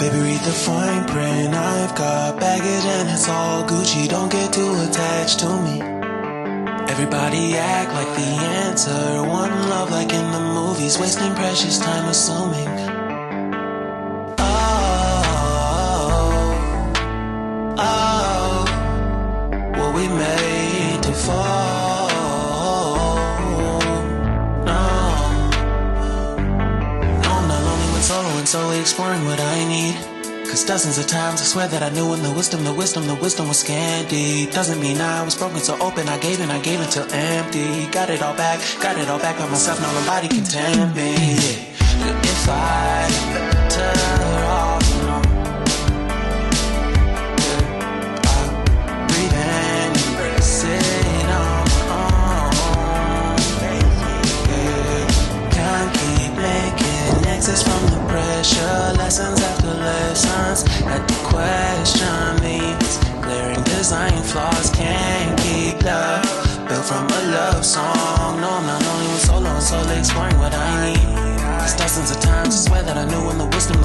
Baby, read the fine print. I've got baggage and it's all Gucci. Don't get too attached to me. Everybody act like the answer. One love like in the movies. Wasting precious time assuming. What we made to fall. No, I'm not lonely when soloing, solely exploring what I need. Cause dozens of times I swear that I knew when the wisdom was scanty. Doesn't mean I was broken, so open, I gave until empty. Got it all back by myself, now nobody can tempt me. If I slowly exploring what I need. There's dozens of times I swear that I knew, and the wisdom